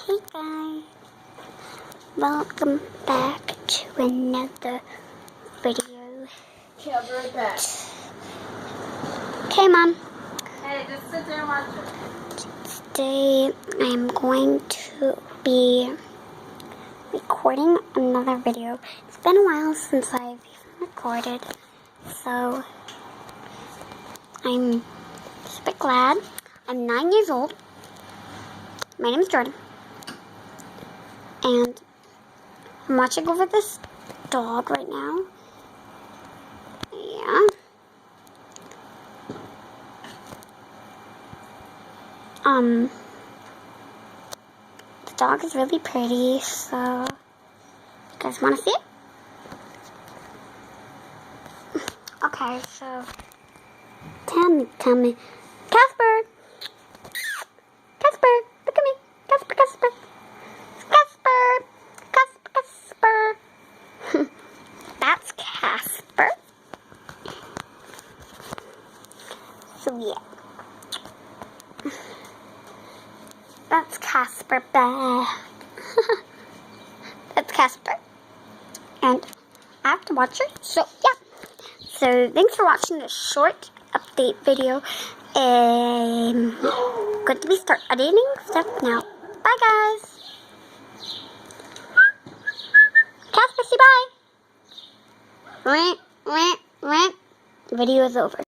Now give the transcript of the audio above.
Hey guys, welcome back to another video. Yeah, I'll be right back. Okay, Mom. Hey, just sit there and watch it. Today I'm going to be recording another video. It's been a while since I've even recorded, so I'm just a bit glad. I'm 9 years old. My name is Jordan. And I'm watching over this dog right now. Yeah. The dog is really pretty, so you guys want to see it? Okay, so tell me, Casper, look at me, Casper, that's Casper. So yeah, that's Casper Bear. That's Casper, and I have to watch it. So yeah. So thanks for watching this short update video. Good to be start editing stuff now. Bye guys. Casper, say bye. Video is over.